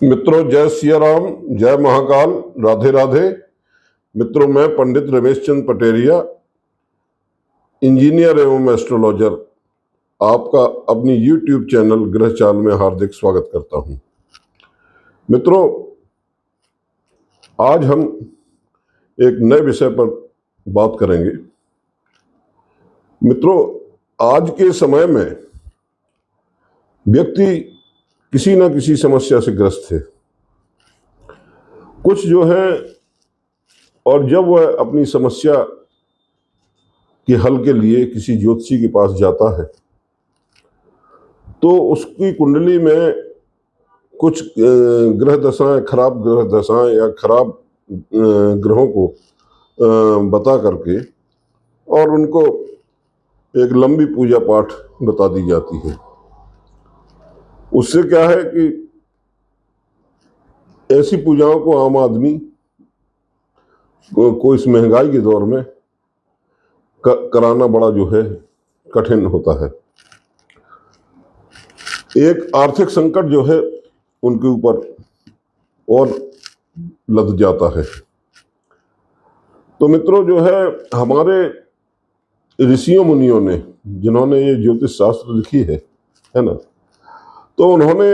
मित्रों, जय सिया राम, जय महाकाल, राधे राधे। मित्रों, मैं पंडित रमेश चंद पटेरिया, इंजीनियर एवं एस्ट्रोलॉजर, आपका अपनी YouTube चैनल ग्रह चाल में हार्दिक स्वागत करता हूं। मित्रों, आज हम एक नए विषय पर बात करेंगे। मित्रों, आज के समय में व्यक्ति किसी न किसी समस्या से ग्रस्त है। कुछ जो है, और जब वह अपनी समस्या के हल के लिए किसी ज्योतिषी के पास जाता है तो उसकी कुंडली में कुछ ग्रह दशाएं, खराब ग्रह दशाएं या खराब ग्रहों को बता करके और उनको एक लंबी पूजा पाठ बता दी जाती है। उससे क्या है कि ऐसी पूजाओं को आम आदमी को इस महंगाई के दौर में कराना बड़ा जो है कठिन होता है। एक आर्थिक संकट जो है उनके ऊपर और लद जाता है। तो मित्रों, जो है हमारे ऋषियों मुनियों ने, जिन्होंने ये ज्योतिष शास्त्र लिखी है ना, तो उन्होंने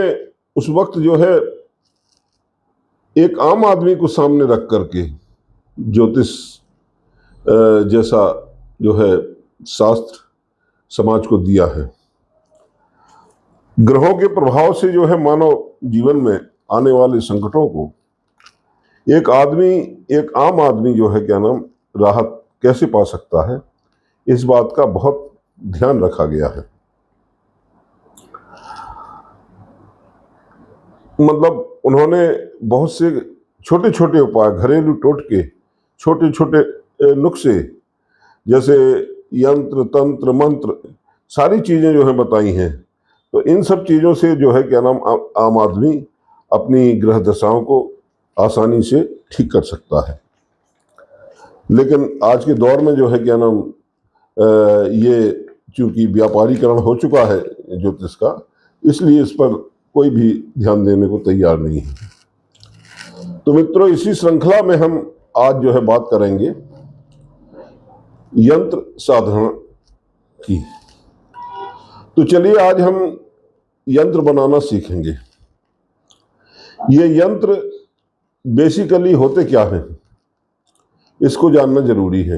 उस वक्त जो है एक आम आदमी को सामने रख करके ज्योतिष जैसा जो है शास्त्र समाज को दिया है। ग्रहों के प्रभाव से जो है मानव जीवन में आने वाले संकटों को एक आम आदमी जो है क्या नाम राहत कैसे पा सकता है, इस बात का बहुत ध्यान रखा गया है। मतलब उन्होंने बहुत से छोटे छोटे उपाय, घरेलू टोटके, छोटे छोटे नुस्खे, जैसे यंत्र, तंत्र, मंत्र, सारी चीजें जो है बताई हैं। तो इन सब चीजों से जो है क्या नाम आम आदमी अपनी ग्रह दशाओं को आसानी से ठीक कर सकता है। लेकिन आज के दौर में जो है क्या नाम ये चूंकि व्यापारीकरण हो चुका है ज्योतिष का, इसलिए इस पर कोई भी ध्यान देने को तैयार नहीं है। तो मित्रों, इसी श्रृंखला में हम आज जो है बात करेंगे यंत्र साधना की। तो चलिए आज हम यंत्र बनाना सीखेंगे। ये यंत्र बेसिकली होते क्या हैं, इसको जानना जरूरी है।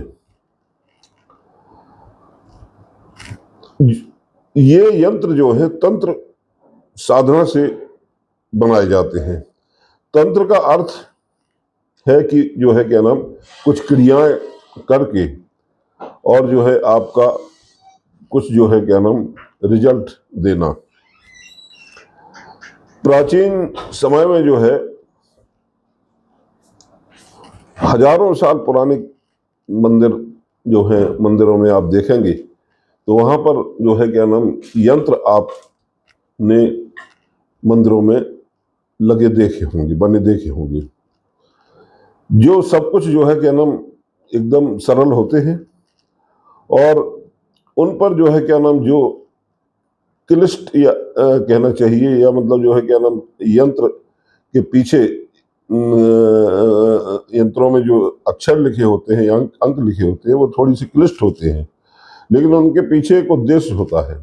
ये यंत्र जो है तंत्र साधना से बनाए जाते हैं। तंत्र का अर्थ है कि जो है क्या नाम कुछ क्रियाएं करके और जो है आपका कुछ जो है क्या नाम रिजल्ट देना। प्राचीन समय में जो है हजारों साल पुराने मंदिर जो है, मंदिरों में आप देखेंगे तो वहां पर जो है क्या नाम यंत्र आपने मंदिरों में लगे देखे होंगे, बने देखे होंगे, जो सब कुछ जो है क्या नाम एकदम सरल होते हैं और उन पर जो है क्या नाम जो क्लिष्ट या कहना चाहिए, या मतलब जो है क्या नाम यंत्र के पीछे यंत्रों में जो अक्षर लिखे होते हैं या अंक लिखे होते हैं वो थोड़ी सी क्लिष्ट होते हैं, लेकिन उनके पीछे एक उद्देश्य होता है।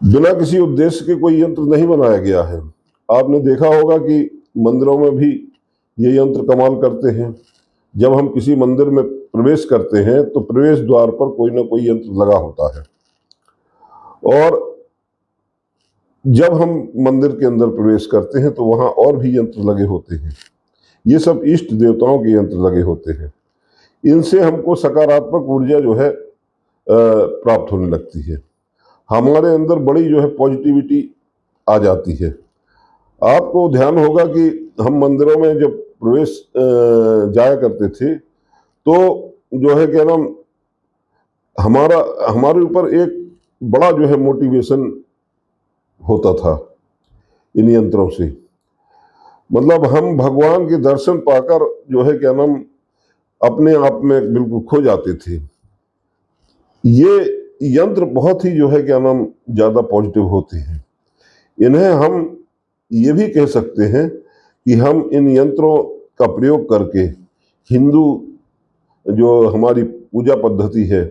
बिना किसी उद्देश्य के कोई यंत्र नहीं बनाया गया है। आपने देखा होगा कि मंदिरों में भी ये यंत्र कमाल करते हैं। जब हम किसी मंदिर में प्रवेश करते हैं तो प्रवेश द्वार पर कोई ना कोई यंत्र लगा होता है, और जब हम मंदिर के अंदर प्रवेश करते हैं तो वहां और भी यंत्र लगे होते हैं। ये सब इष्ट देवताओं के यंत्र लगे होते हैं। इनसे हमको सकारात्मक ऊर्जा जो है प्राप्त होने लगती है। हमारे अंदर बड़ी जो है पॉजिटिविटी आ जाती है। आपको ध्यान होगा कि हम मंदिरों में जब प्रवेश जाया करते थे तो जो है क्या नाम हमारे ऊपर एक बड़ा जो है मोटिवेशन होता था इन यंत्रों से। मतलब हम भगवान के दर्शन पाकर जो है क्या नाम अपने आप में बिल्कुल खो जाते थे। ये यंत्र बहुत ही जो है क्या नाम ज्यादा पॉजिटिव होते हैं। इन्हें हम ये भी कह सकते हैं कि हम इन यंत्रों का प्रयोग करके हिंदू जो हमारी पूजा पद्धति है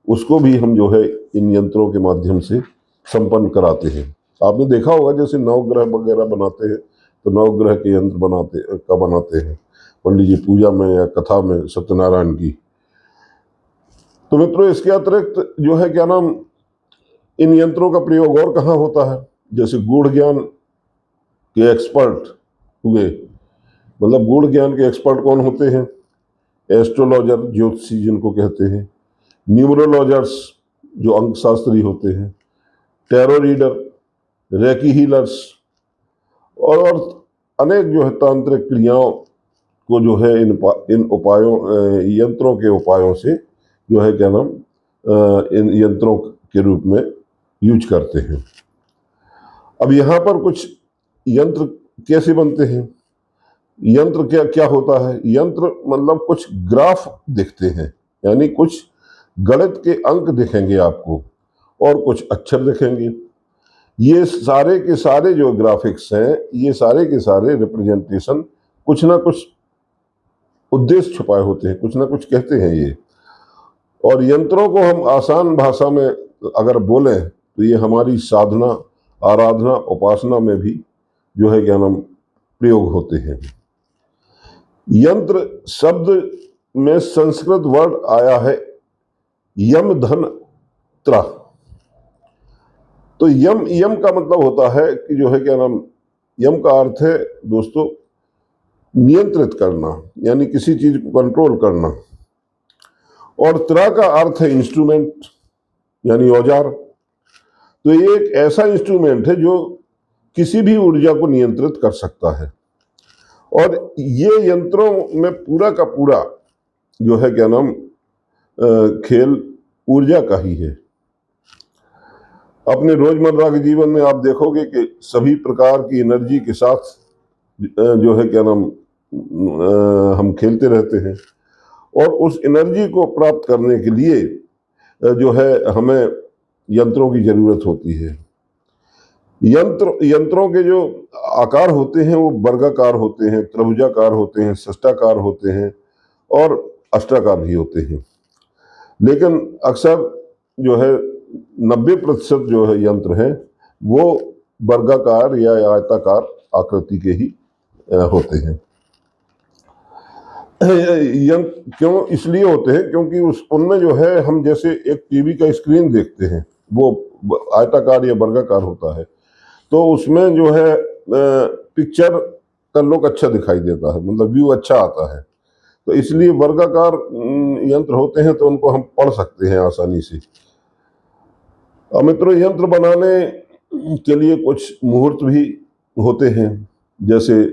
उसको भी हम जो है इन यंत्रों के माध्यम से संपन्न कराते हैं। आपने देखा होगा जैसे नवग्रह वगैरह बनाते हैं तो नवग्रह के यंत्र बनाते हैं पंडित जी पूजा में या कथा में सत्यनारायण की। तो मित्रों, इसके अतिरिक्त जो है क्या नाम, इन यंत्रों का प्रयोग और कहाँ होता है? जैसे गूढ़ ज्ञान के एक्सपर्ट हुए, मतलब गूढ़ ज्ञान के एक्सपर्ट कौन होते हैं? एस्ट्रोलॉजर, ज्योतिषी जिनको कहते हैं, न्यूमरोलॉजर्स जो अंक शास्त्री होते हैं, टैरो रीडर, रेकी हीलर्स और अनेक जो है तांत्रिक क्रियाओं को जो है इन उपायों यंत्रों के उपायों से जो है क्या नाम इन यंत्रों के रूप में यूज करते हैं। अब यहाँ पर कुछ यंत्र कैसे बनते हैं? यंत्र क्या क्या होता है? यंत्र मतलब कुछ ग्राफ दिखते हैं, यानी कुछ गणित के अंक दिखेंगे आपको और कुछ अक्षर दिखेंगे। ये सारे के सारे जो ग्राफिक्स हैं, ये सारे के सारे रिप्रेजेंटेशन कुछ ना कुछ उद्देश्य छुपाए होते हैं, कुछ ना कुछ कहते हैं ये। और यंत्रों को हम आसान भाषा में अगर बोलें तो ये हमारी साधना, आराधना, उपासना में भी जो है क्या नाम प्रयोग होते हैं। यंत्र शब्द में संस्कृत वर्ड आया है यम धन त्र। तो यम का मतलब होता है कि जो है क्या नाम, यम का अर्थ है दोस्तों नियंत्रित करना, यानी किसी चीज को कंट्रोल करना। और त्र का अर्थ है इंस्ट्रूमेंट, यानी औजार। तो ये एक ऐसा इंस्ट्रूमेंट है जो किसी भी ऊर्जा को नियंत्रित कर सकता है। और ये यंत्रों में पूरा का पूरा जो है क्या नाम खेल ऊर्जा का ही है। अपने रोजमर्रा के जीवन में आप देखोगे कि सभी प्रकार की एनर्जी के साथ जो है क्या नाम हम खेलते रहते हैं। और उस एनर्जी को प्राप्त करने के लिए जो है हमें यंत्रों की जरूरत होती है। यंत्रों के जो आकार होते हैं वो वर्गाकार होते हैं, त्रिभुजाकार होते हैं, षष्ठाकार होते हैं और अष्टाकार भी होते हैं। लेकिन अक्सर जो है 90% जो है यंत्र हैं वो वर्गाकार या आयताकार आकृति के ही होते हैं। यंत्र क्यों इसलिए होते हैं? क्योंकि उनमें जो है हम जैसे एक टीवी का स्क्रीन देखते हैं वो आयताकार या वर्गाकार होता है, तो उसमें जो है पिक्चर का लुक अच्छा दिखाई देता है, मतलब व्यू अच्छा आता है। तो इसलिए वर्गाकार यंत्र होते हैं तो उनको हम पढ़ सकते हैं आसानी से। और मित्रों, यंत्र बनाने के लिए कुछ मुहूर्त भी होते हैं, जैसे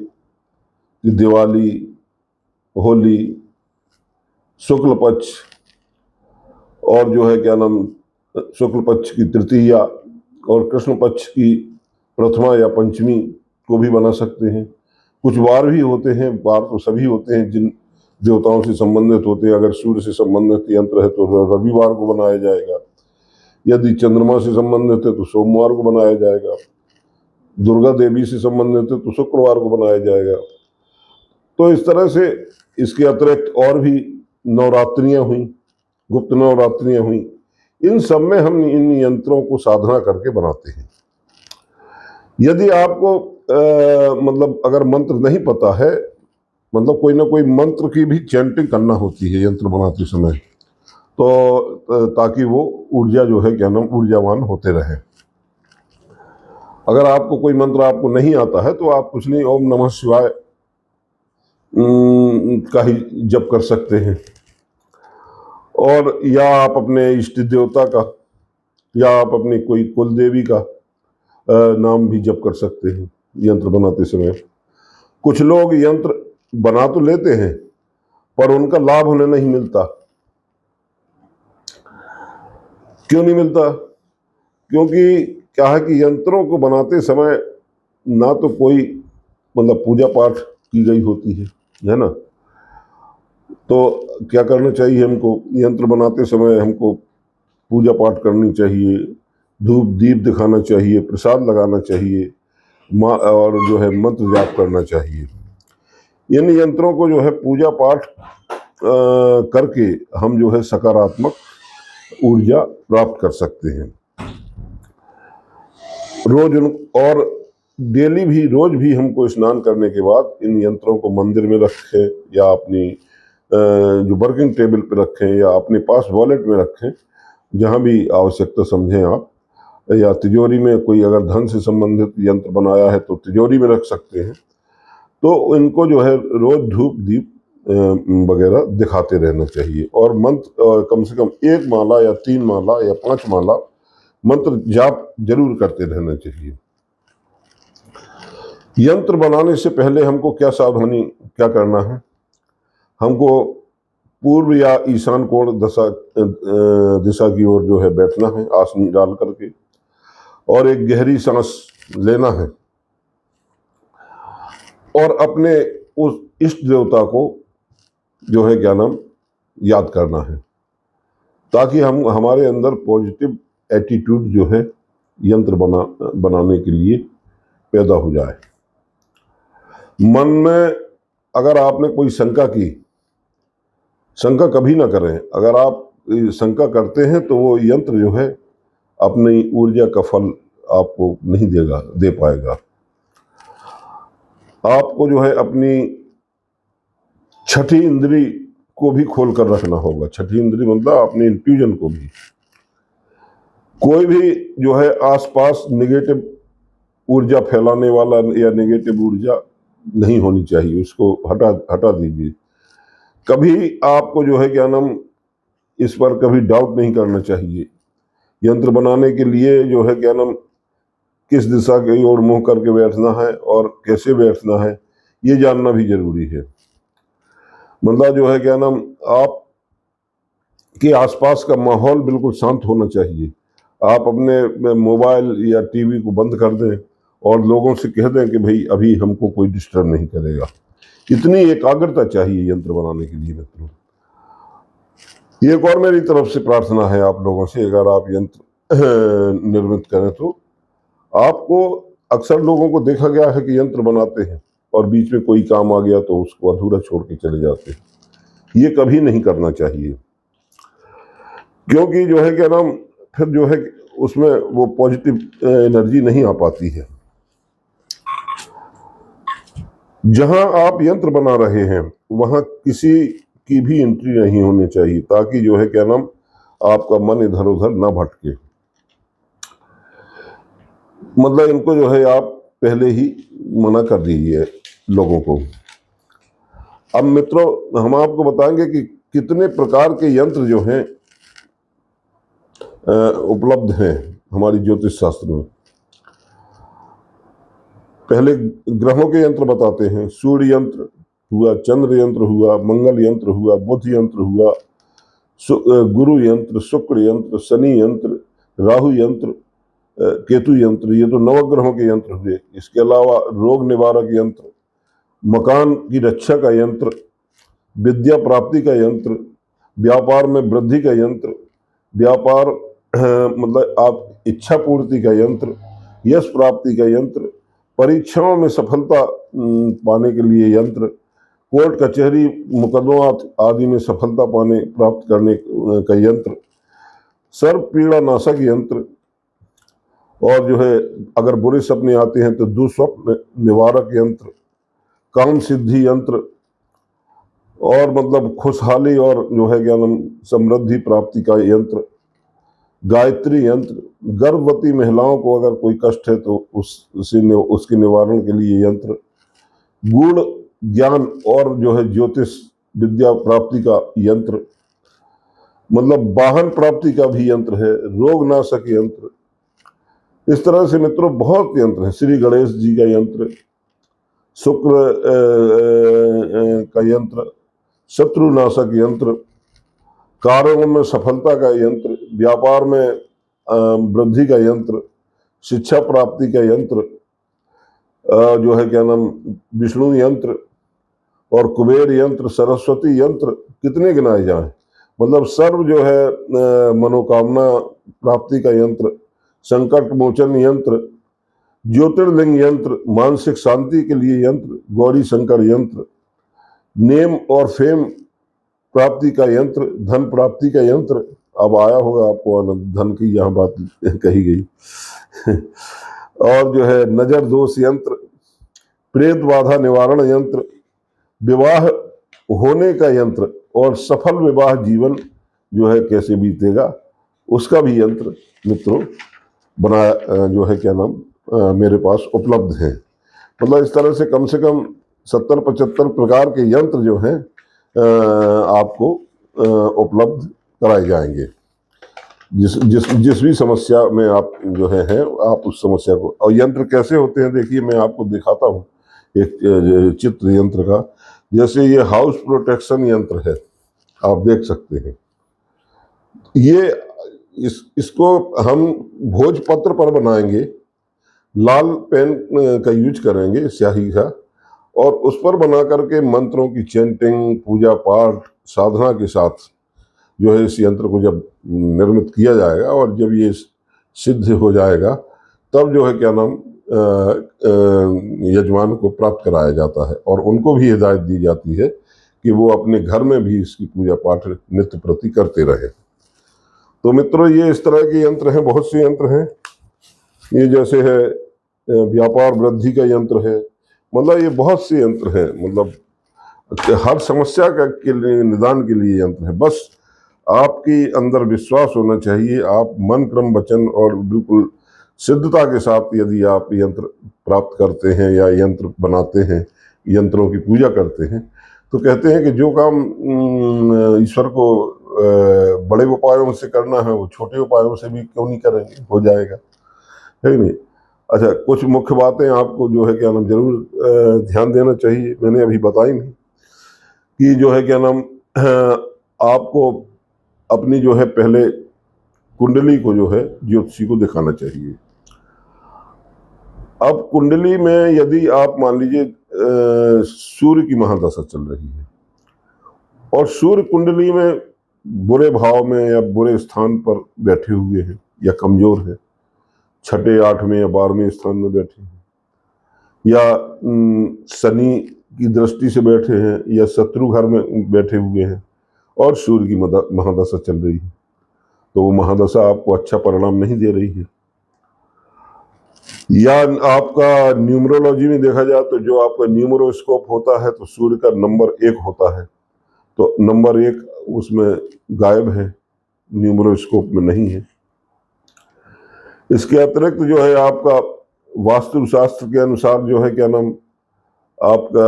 दिवाली, होली, शुक्ल पक्ष और जो है क्या नाम शुक्ल पक्ष की तृतीया और कृष्ण पक्ष की प्रथमा या पंचमी को भी बना सकते हैं। कुछ वार भी होते हैं, वार तो सभी होते हैं जिन देवताओं से संबंधित होते हैं। अगर सूर्य से संबंधित यंत्र है तो रविवार को बनाया जाएगा, यदि चंद्रमा से संबंधित है तो सोमवार को बनाया जाएगा, दुर्गा देवी से संबंधित है तो शुक्रवार को बनाया जाएगा। तो इस तरह से इसके अतिरिक्त और भी नवरात्रियां हुई, गुप्त नवरात्रियां हुई, इन सब में हम इन यंत्रों को साधना करके बनाते हैं। यदि आपको मतलब अगर मंत्र नहीं पता है, मतलब कोई ना कोई मंत्र की भी चैंटिंग करना होती है यंत्र बनाते समय, तो ताकि वो ऊर्जा जो है क्या नाम ऊर्जावान होते रहे। अगर आपको कोई मंत्र आपको नहीं आता है तो आप कुछ नहीं, ओम नमः शिवाय का ही जप कर सकते हैं। और या आप अपने इष्ट देवता का या आप अपनी कोई कुल देवी का नाम भी जप कर सकते हैं यंत्र बनाते समय। कुछ लोग यंत्र बना तो लेते हैं पर उनका लाभ उन्हें नहीं मिलता। क्यों नहीं मिलता? क्योंकि क्या है कि यंत्रों को बनाते समय ना तो कोई मतलब पूजा पाठ की गई होती है ना। तो क्या करना चाहिए हमको? यंत्र बनाते समय हमको पूजा पाठ करनी चाहिए, धूप दीप दिखाना चाहिए, प्रसाद लगाना चाहिए, और जो है मंत्र जाप करना चाहिए। इन यंत्रों को जो है पूजा पाठ करके हम जो है सकारात्मक ऊर्जा प्राप्त कर सकते हैं। और डेली भी रोज भी हमको स्नान करने के बाद इन यंत्रों को मंदिर में रखें या अपनी जो वर्किंग टेबल पे रखें या अपने पास वॉलेट में रखें, जहां भी आवश्यकता समझें आप, या तिजोरी में कोई अगर धन से संबंधित यंत्र बनाया है तो तिजोरी में रख सकते हैं। तो इनको जो है रोज धूप दीप वगैरह दिखाते रहना चाहिए। और मंत्र कम से कम 1 माला या 3 माला या 5 माला मंत्र जाप जरूर करते रहना चाहिए। यंत्र बनाने से पहले हमको क्या सावधानी क्या करना है? हमको पूर्व या ईशान कोण दिशा की ओर जो है बैठना है आसनी डाल करके, और एक गहरी सांस लेना है, और अपने उस इष्ट देवता को जो है क्या नाम याद करना है, ताकि हम हमारे अंदर पॉजिटिव एटीट्यूड जो है यंत्र बनाने के लिए पैदा हो जाए। मन में अगर आपने कोई शंका की, शंका कभी ना करें। अगर आप शंका करते हैं तो वो यंत्र जो है अपनी ऊर्जा का फल आपको नहीं दे पाएगा। आपको जो है अपनी छठी इंद्री को भी खोल कर रखना होगा। छठी इंद्री मतलब अपने इंट्यूजन को भी। कोई भी जो है आसपास नेगेटिव ऊर्जा फैलाने वाला या नेगेटिव ऊर्जा नहीं होनी चाहिए, उसको हटा दीजिए। कभी आपको जो है क्या नाम इस पर कभी डाउट नहीं करना चाहिए। यंत्र बनाने के लिए जो है क्या नाम किस दिशा की ओर मुंह करके बैठना है और कैसे बैठना है, ये जानना भी जरूरी है। मतलब जो है क्या नाम आप के आसपास का माहौल बिल्कुल शांत होना चाहिए। आप अपने मोबाइल या टीवी को बंद कर दें और लोगों से कह दें कि भाई अभी हमको कोई डिस्टर्ब नहीं करेगा। इतनी एकाग्रता चाहिए यंत्र बनाने के लिए मित्रों। एक और मेरी तरफ से प्रार्थना है आप लोगों से, अगर आप यंत्र निर्मित करें तो आपको, अक्सर लोगों को देखा गया है कि यंत्र बनाते हैं और बीच में कोई काम आ गया तो उसको अधूरा छोड़ के चले जाते हैं। ये कभी नहीं करना चाहिए, क्योंकि जो है क्या नाम फिर जो है उसमें वो पॉजिटिव एनर्जी नहीं आ पाती है। जहां आप यंत्र बना रहे हैं वहां किसी की भी एंट्री नहीं होनी चाहिए, ताकि जो है क्या नाम आपका मन इधर उधर ना भटके। मतलब इनको जो है आप पहले ही मना कर दीजिए लोगों को। अब मित्रों हम आपको बताएंगे कि कितने प्रकार के यंत्र जो हैं उपलब्ध हैं हमारी ज्योतिष शास्त्र में। पहले ग्रहों के यंत्र बताते हैं। सूर्य यंत्र हुआ, चंद्र यंत्र हुआ, मंगल यंत्र हुआ, बुध यंत्र हुआ, गुरु यंत्र, शुक्र यंत्र, शनि यंत्र, राहु यंत्र, केतु यंत्र। ये तो नवग्रहों के यंत्र हुए। इसके अलावा रोग निवारक यंत्र, मकान की रक्षा का यंत्र, विद्या प्राप्ति का यंत्र, व्यापार में वृद्धि का यंत्र, व्यापार मतलब आप इच्छा पूर्ति का यंत्र, यश प्राप्ति का यंत्र, परीक्षाओं में सफलता पाने के लिए यंत्र, कोर्ट कचहरी मुकदमा आदि में सफलता प्राप्त करने का यंत्र, सर्व पीड़ा नाशक यंत्र, और जो है अगर बुरे सपने आते हैं तो दुस्वप्न निवारक यंत्र, काम सिद्धि यंत्र, और मतलब खुशहाली और जो है क्या नाम समृद्धि प्राप्ति का यंत्र, गायत्री यंत्र, गर्भवती महिलाओं को अगर कोई कष्ट है तो उसके निवारण के लिए यंत्र, गूढ़ ज्ञान और जो है ज्योतिष विद्या प्राप्ति का यंत्र, मतलब वाहन प्राप्ति का भी यंत्र है, रोग नाशक यंत्र। इस तरह से मित्रों बहुत यंत्र हैं। श्री गणेश जी का यंत्र, शुक्र का यंत्र, शत्रुनाशक यंत्र, कार्यों में सफलता का यंत्र, व्यापार में वृद्धि का यंत्र, शिक्षा प्राप्ति का यंत्र, जो है क्या नाम विष्णु यंत्र और कुबेर यंत्र, सरस्वती यंत्र, कितने गिनाए जाएं। मतलब सर्व जो है मनोकामना प्राप्ति का यंत्र, संकट मोचन यंत्र, ज्योतिर्लिंग यंत्र, मानसिक शांति के लिए यंत्र, गौरी शंकर यंत्र, नेम और फेम प्राप्ति का यंत्र, धन प्राप्ति का यंत्र। अब आया होगा आपको आनंद, धन की यहाँ बात कही गई। और जो है नजर दोष यंत्र, प्रेत बाधा निवारण यंत्र, विवाह होने का यंत्र और सफल विवाह जीवन जो है कैसे बीतेगा उसका भी यंत्र मित्रों बना जो है क्या नाम मेरे पास उपलब्ध है। मतलब इस तरह से कम 70-75 प्रकार के यंत्र जो हैं आपको उपलब्ध कराए जाएंगे। जिस भी समस्या में आप जो है आप उस समस्या को, और यंत्र कैसे होते हैं देखिए मैं आपको दिखाता हूँ एक चित्र यंत्र का। जैसे ये हाउस प्रोटेक्शन यंत्र है, आप देख सकते हैं। ये इसको हम भोजपत्र पर बनाएंगे, लाल पेन का यूज करेंगे, स्याही का, और उस पर बना करके मंत्रों की चैंटिंग, पूजा पाठ, साधना के साथ जो है इस यंत्र को जब निर्मित किया जाएगा और जब ये सिद्ध हो जाएगा तब जो है क्या नाम यजमान को प्राप्त कराया जाता है और उनको भी हिदायत दी जाती है कि वो अपने घर में भी इसकी पूजा पाठ नित्य प्रति करते रहे। तो मित्रों ये इस तरह के यंत्र हैं, बहुत से यंत्र हैं। ये जैसे है व्यापार वृद्धि का यंत्र है, मतलब ये बहुत से यंत्र हैं, मतलब हर समस्या का के लिए निदान के लिए यंत्र है। बस आपके अंदर विश्वास होना चाहिए, आप मन क्रम वचन और बिल्कुल सिद्धता के साथ यदि आप यंत्र प्राप्त करते हैं या यंत्र बनाते हैं, यंत्रों की पूजा करते हैं, तो कहते हैं कि जो काम ईश्वर को बड़े उपायों से करना है वो छोटे उपायों से भी क्यों नहीं करेंगे, हो जाएगा, है नहीं। अच्छा, कुछ मुख्य बातें आपको जो है क्या नाम जरूर ध्यान देना चाहिए, मैंने अभी बताई नहीं, कि जो है क्या नाम आपको अपनी जो है पहले कुंडली को जो है ज्योतिषी को दिखाना चाहिए। अब कुंडली में यदि आप मान लीजिए सूर्य की महादशा चल रही है और सूर्य कुंडली में बुरे भाव में या बुरे स्थान पर बैठे हुए हैं या कमजोर है, 6, 8 या 12वें स्थान में बैठे हैं, या शनि की दृष्टि से बैठे हैं, या शत्रु घर में बैठे हुए हैं और सूर्य की महादशा चल रही है, तो वो महादशा आपको अच्छा परिणाम नहीं दे रही है। या आपका न्यूमरोलॉजी में देखा जाए तो जो आपका न्यूमरोस्कोप होता है तो सूर्य का नंबर 1 होता है, तो नंबर 1 उसमें गायब है, न्यूमरोस्कोप में नहीं है। इसके अतिरिक्त जो है आपका वास्तु शास्त्र के अनुसार जो है क्या नाम आपका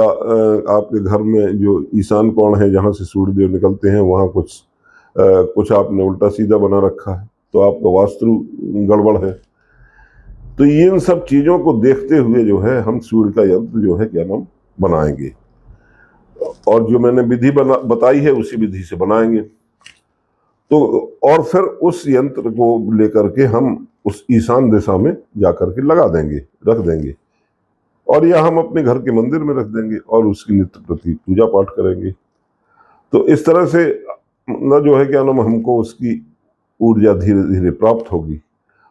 आपके घर में जो ईशान कोण है जहाँ से सूर्य देव निकलते हैं वहाँ कुछ आपने उल्टा सीधा बना रखा है, तो आपका वास्तु गड़बड़ है। तो इन सब चीजों को देखते हुए जो है हम सूर्य का यंत्र जो है क्या नाम बनाएंगे, और जो मैंने विधि बताई है उसी विधि से बनाएंगे। तो और फिर उस यंत्र को लेकर के हम उस ईशान दिशा में जाकर के लगा देंगे, रख देंगे, और या हम अपने घर के मंदिर में रख देंगे और उसकी नित्य प्रति पूजा पाठ करेंगे। तो इस तरह से न जो है क्या नाम हमको उसकी ऊर्जा धीरे धीरे प्राप्त होगी,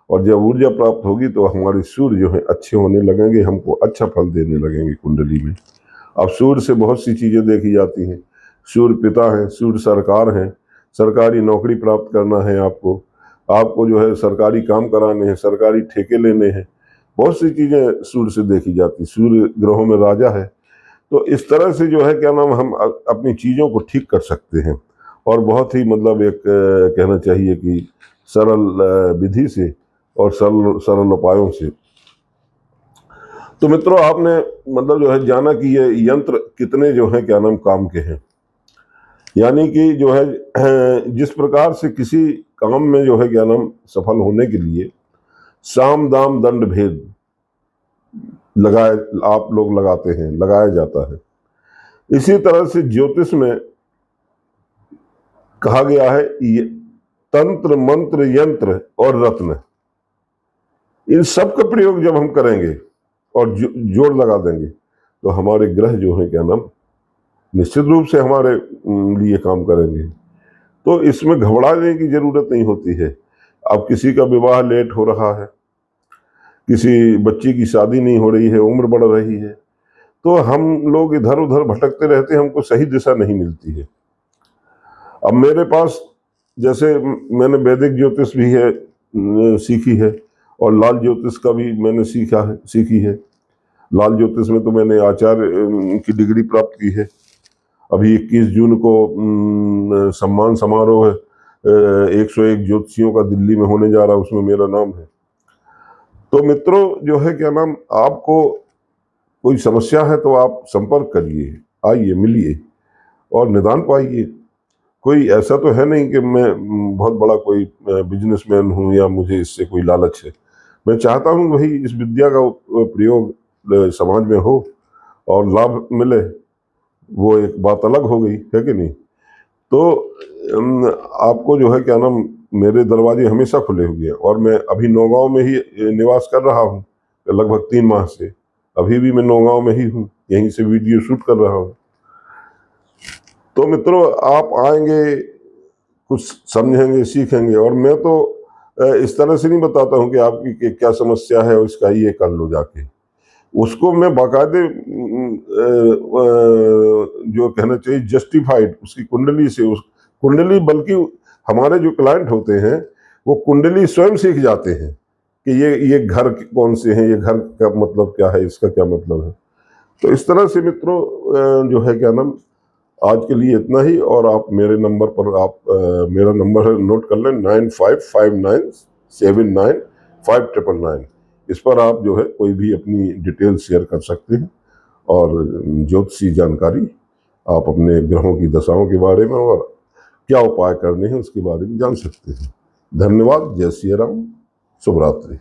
और जब ऊर्जा प्राप्त होगी तो हमारे सूर्य जो है अच्छे होने लगेंगे, हमको अच्छा फल देने लगेंगे कुंडली में। अब सूर्य से बहुत सी चीजें देखी जाती हैं। सूर्य पिता है, सूर्य सरकार है, सरकारी नौकरी प्राप्त करना है आपको जो है सरकारी काम कराने हैं, सरकारी ठेके लेने हैं, बहुत सी चीजें सूर्य से देखी जाती। सूर्य ग्रहों में राजा है, तो इस तरह से जो है क्या नाम हम अपनी चीजों को ठीक कर सकते हैं, और बहुत ही मतलब एक कहना चाहिए कि सरल विधि से और सरल उपायों से। तो मित्रों आपने मतलब जो है जाना कि ये यंत्र कितने जो है क्या नाम काम के हैं, यानी कि जो है जिस प्रकार से किसी काम में जो है क्या नाम सफल होने के लिए साम दाम दंड भेद आप लोग लगाते हैं, लगाया जाता है, इसी तरह से ज्योतिष में कहा गया है तंत्र मंत्र यंत्र और रत्न, इन सब का प्रयोग जब हम करेंगे और जोड़ लगा देंगे तो हमारे ग्रह जो है क्या नाम निश्चित रूप से हमारे लिए काम करेंगे। तो इसमें घबराने की जरूरत नहीं होती है। अब किसी का विवाह लेट हो रहा है, किसी बच्ची की शादी नहीं हो रही है, उम्र बढ़ रही है, तो हम लोग इधर उधर भटकते रहते हैं, हमको सही दिशा नहीं मिलती है। अब मेरे पास जैसे मैंने वैदिक ज्योतिष भी है, सीखी है, और लाल ज्योतिष का भी मैंने सीखी है। लाल ज्योतिष में तो मैंने आचार्य की डिग्री प्राप्त की है। अभी 21 जून को सम्मान समारोह है 101 ज्योतिषियों का दिल्ली में होने जा रहा है, उसमें मेरा नाम है। तो मित्रों, जो है क्या नाम, आपको कोई समस्या है तो आप संपर्क करिए, आइए, मिलिए और निदान पाइए। कोई ऐसा तो है नहीं कि मैं बहुत बड़ा कोई बिजनेसमैन हूँ या मुझे इससे कोई लालच है। मैं चाहता हूँ वही इस विद्या का प्रयोग समाज में हो और लाभ मिले, वो एक बात अलग हो गई है कि नहीं। तो आपको जो है क्या नाम, मेरे दरवाजे हमेशा खुले हुए हैं, और मैं अभी नौगांव में ही निवास कर रहा हूँ लगभग 3 माह से। अभी भी मैं नौगांव में ही हूँ, यहीं से वीडियो शूट कर रहा हूँ। तो मित्रों, आप आएंगे, कुछ समझेंगे, सीखेंगे, और मैं तो इस तरह से नहीं बताता हूँ कि आपकी क्या समस्या है उसका ये कर लो जाके। उसको मैं बाकायदे जो कहना चाहिए जस्टिफाइड उसकी कुंडली से, उस कुंडली, बल्कि हमारे जो क्लाइंट होते हैं वो कुंडली स्वयं सीख जाते हैं कि ये घर कौन से हैं, ये घर का मतलब क्या है, इसका क्या मतलब है। तो इस तरह से मित्रों, जो है क्या नाम, आज के लिए इतना ही। और आप मेरे नंबर पर, मेरा नंबर है, नोट कर लें, 9559795999। इस पर आप जो है कोई भी अपनी डिटेल शेयर कर सकते हैं, और ज्योतिषी जानकारी आप अपने ग्रहों की दशाओं के बारे में और क्या उपाय करने हैं उसके बारे में जान सकते हैं। धन्यवाद। जय श्री राम। शुभ रात्रि।